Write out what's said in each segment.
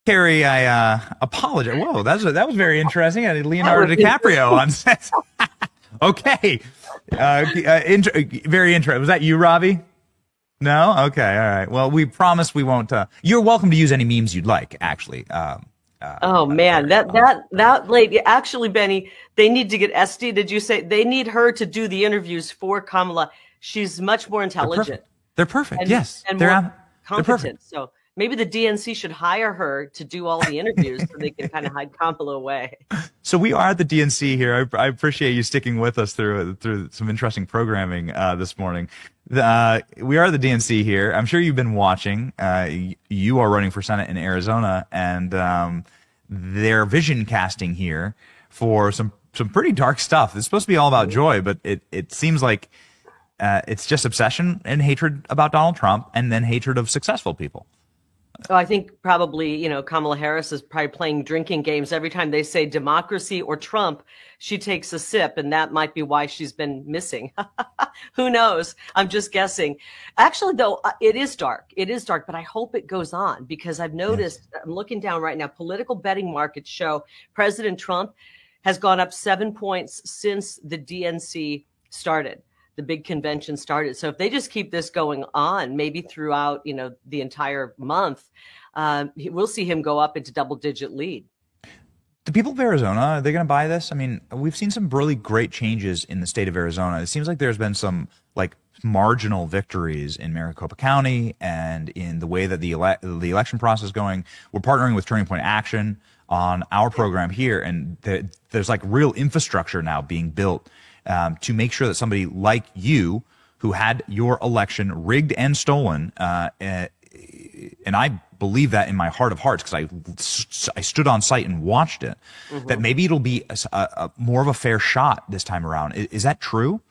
Carrie, I apologize. Whoa, that was very interesting. I had Leonardo DiCaprio on set. Okay. Very interesting. Was that you, Robbie? No? Okay. All right. Well, we promise we won't. You're welcome to use any memes you'd like, actually. Oh man, that lady, actually, Benny, they need to get Esty. Did you say they need her to do the interviews for Kamala? She's much more intelligent. They're perfect. And, Yes. And they're more competent. So maybe the DNC should hire her to do all the interviews so they can kind of hide Kamala away. So we are at the DNC here. I appreciate you sticking with us through some interesting programming this morning. We are at the DNC here. I'm sure you've been watching. You are running for Senate in Arizona, and they're vision casting here for some pretty dark stuff. It's supposed to be all about joy, but it seems like it's just obsession and hatred about Donald Trump, and then hatred of successful people. Oh, I think probably, Kamala Harris is probably playing drinking games. Every time they say democracy or Trump, she takes a sip, and that might be why she's been missing. Who knows? I'm just guessing. Actually, though, it is dark. It is dark, but I hope it goes on because I've noticed, I'm looking down right now, political betting markets show President Trump has gone up 7 points since the DNC started. The big convention started. So if they just keep this going on, maybe throughout, the entire month, we'll see him go up into double-digit lead. The people of Arizona, are they going to buy this? I mean, we've seen some really great changes in the state of Arizona. It seems like there's been some marginal victories in Maricopa County and in the way that the election process is going. We're partnering with Turning Point Action on our program here, and there's real infrastructure now being built to make sure that somebody like you, who had your election rigged and stolen, and I believe that in my heart of hearts because I stood on site and watched it, that maybe it'll be a more of a fair shot this time around. Is that true?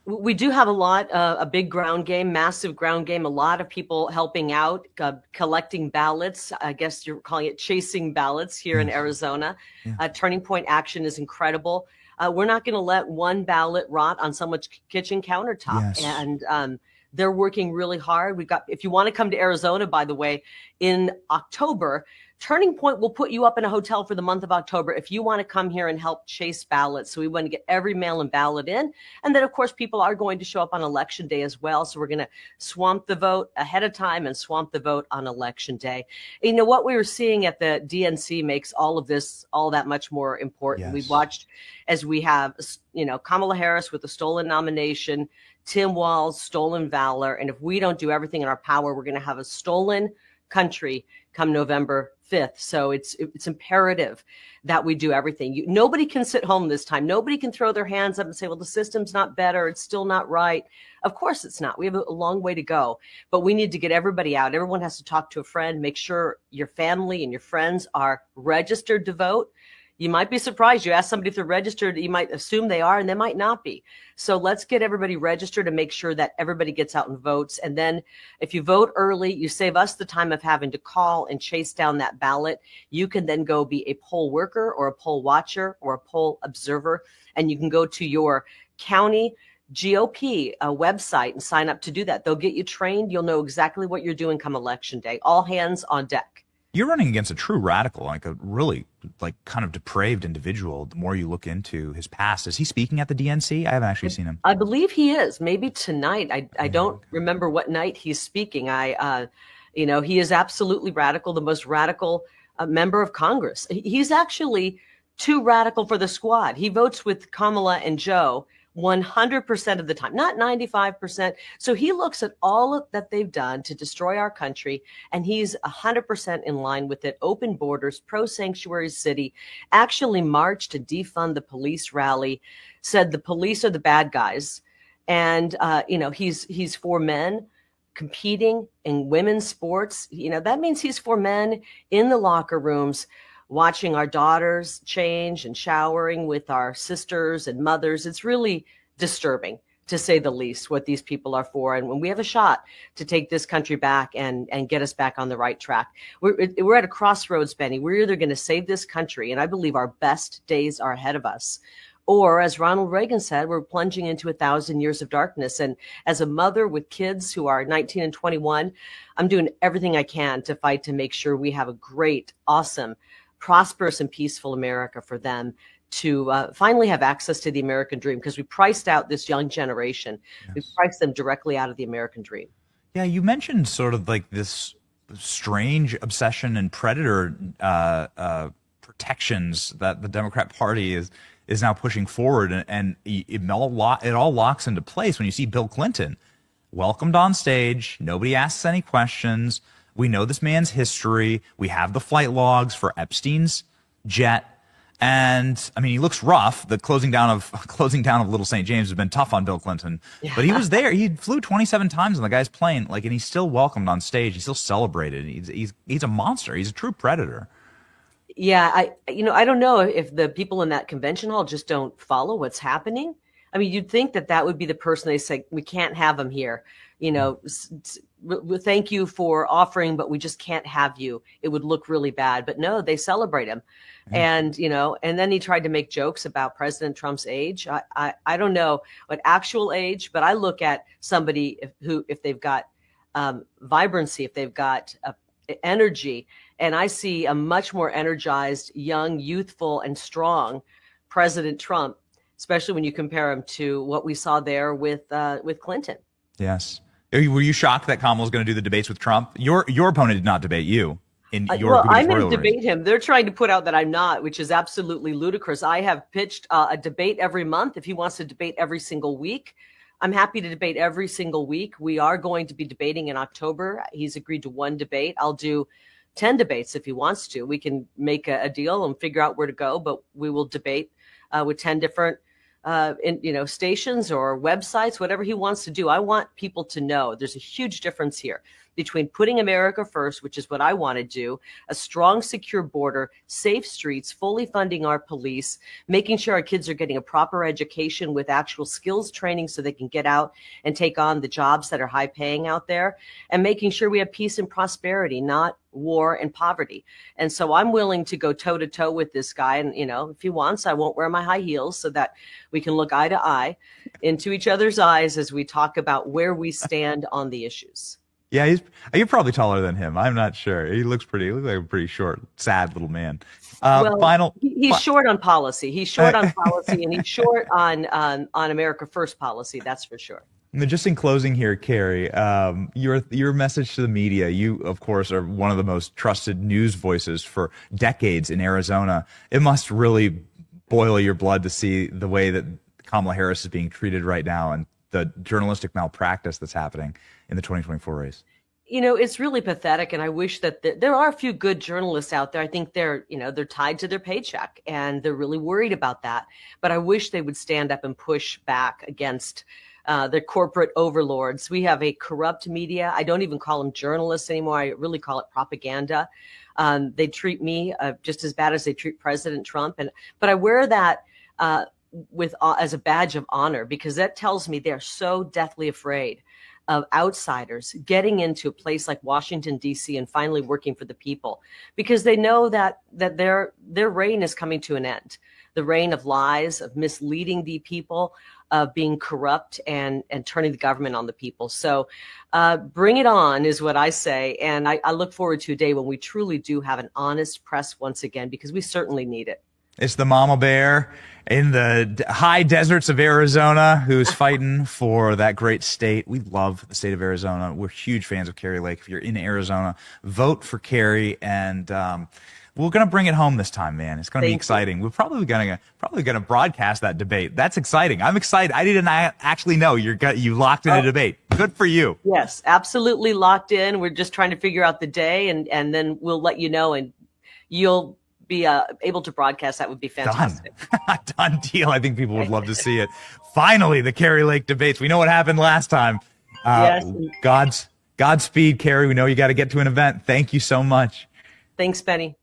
We do have a big ground game, massive ground game, a lot of people helping out, collecting ballots. I guess you're calling it chasing ballots here in Arizona. Yeah. Turning Point Action is incredible. We're not going to let one ballot rot on someone's kitchen countertop. Yes. And they're working really hard. If you want to come to Arizona, by the way, in October, Turning Point will put you up in a hotel for the month of October if you want to come here and help chase ballots. So we want to get every mail-in ballot in. And then, of course, people are going to show up on Election Day as well. So we're going to swamp the vote ahead of time and swamp the vote on Election Day. What we were seeing at the DNC makes all of this all that much more important. Yes. We've watched as we have, Kamala Harris with the stolen nomination, Tim Walz, stolen valor. And if we don't do everything in our power, we're going to have a stolen country come November 5th. So it's imperative that we do everything. Nobody can sit home this time. Nobody can throw their hands up and say, well, the system's not better. It's still not right. Of course it's not. We have a long way to go, but we need to get everybody out. Everyone has to talk to a friend, make sure your family and your friends are registered to vote. You might be surprised. You ask somebody if they're registered, you might assume they are, and they might not be. So let's get everybody registered and make sure that everybody gets out and votes. And then if you vote early, you save us the time of having to call and chase down that ballot. You can then go be a poll worker or a poll watcher or a poll observer, and you can go to your county GOP website and sign up to do that. They'll get you trained. You'll know exactly what you're doing come Election Day. All hands on deck. You're running against a true radical, a really kind of depraved individual. The more you look into his past, is he speaking at the DNC? I haven't actually seen him. I believe he is. Maybe tonight. I don't remember what night he's speaking. He is absolutely radical, the most radical member of Congress. He's actually too radical for the squad. He votes with Kamala and Joe 100% of the time, not 95%. So he looks at all that they've done to destroy our country, and he's 100% in line with it. Open borders, pro-sanctuary city, actually marched to defund the police rally, said the police are the bad guys. And, he's for men competing in women's sports. That means he's for men in the locker rooms, watching our daughters change and showering with our sisters and mothers. It's really disturbing, to say the least, what these people are for. And when we have a shot to take this country back and get us back on the right track, we're at a crossroads, Benny. We're either going to save this country, and I believe our best days are ahead of us, Or, as Ronald Reagan said, we're plunging into 1,000 years of darkness. And as a mother with kids who are 19 and 21, I'm doing everything I can to fight to make sure we have a great, awesome, prosperous, and peaceful America for them to finally have access to the American dream, because we priced out this young generation. Yes. We priced them directly out of the American dream. Yeah, you mentioned sort of like this strange obsession and predator protections that the Democrat Party is now pushing forward, and it all locks into place when you see Bill Clinton welcomed on stage. Nobody asks any questions. We know this man's history. We have the flight logs for Epstein's jet. And I mean, he looks rough. The closing down of Little St. James has been tough on Bill Clinton, but he was there. He flew 27 times on the guy's plane, and he's still welcomed on stage. He's still celebrated. He's a monster. He's a true predator. Yeah, I don't know if the people in that convention hall just don't follow what's happening. I mean, you'd think that would be the person they say, we can't have him here. Thank you for offering, but we just can't have you. It would look really bad. But no, they celebrate him. And, and then he tried to make jokes about President Trump's age. I don't know what actual age, but I look at somebody if they've got vibrancy, if they've got energy, and I see a much more energized, young, youthful, and strong President Trump, especially when you compare him to what we saw there with Clinton. Yes. Were you shocked that Kamala was going to do the debates with Trump? Your opponent did not debate you. I'm going to debate him. They're trying to put out that I'm not, which is absolutely ludicrous. I have pitched a debate every month. If he wants to debate every single week, I'm happy to debate every single week. We are going to be debating in October. He's agreed to one debate. I'll do 10 debates if he wants to. We can make a deal and figure out where to go, but we will debate with 10 different stations or websites, whatever he wants to do. I want people to know there's a huge difference here between putting America first, which is what I want to do, a strong, secure border, safe streets, fully funding our police, making sure our kids are getting a proper education with actual skills training so they can get out and take on the jobs that are high paying out there, and making sure we have peace and prosperity, not war and poverty. And so I'm willing to go toe to toe with this guy. And, if he wants, I won't wear my high heels so that we can look eye to eye into each other's eyes as we talk about where we stand on the issues. Yeah, you're probably taller than him. I'm not sure. He looks like a pretty short, sad little man. He's short on policy. He's short on policy, and he's short on America First policy. That's for sure. Just in closing here, Carrie, your message to the media. You, of course, are one of the most trusted news voices for decades in Arizona. It must really boil your blood to see the way that Kamala Harris is being treated right now and the journalistic malpractice that's happening in the 2024 race. It's really pathetic, and I wish that there are a few good journalists out there. I think they're tied to their paycheck, and they're really worried about that. But I wish they would stand up and push back against the corporate overlords. We have a corrupt media. I don't even call them journalists anymore. I really call it propaganda. They treat me just as bad as they treat President Trump. But I wear that as a badge of honor, because that tells me they're so deathly afraid of outsiders getting into a place like Washington, D.C. and finally working for the people, because they know that their reign is coming to an end. The reign of lies, of misleading the people, of being corrupt and turning the government on the people. So bring it on is what I say. And I look forward to a day when we truly do have an honest press once again, because we certainly need it. It's the mama bear in the high deserts of Arizona who's fighting for that great state. We love the state of Arizona. We're huge fans of Kari Lake. If you're in Arizona, vote for Kari, and we're gonna bring it home this time, man. It's gonna be exciting. We're probably gonna broadcast that debate. That's exciting. I'm excited. I didn't actually know you locked in a debate. Good for you. Yes, absolutely locked in. We're just trying to figure out the day, and then we'll let you know, and you'll be able to broadcast. That would be fantastic. Done deal. I think people would love to see it. Finally, the Kari Lake debates. We know what happened last time. Yes. Godspeed, Kari. We know you got to get to an event. Thank you so much. Thanks, Benny.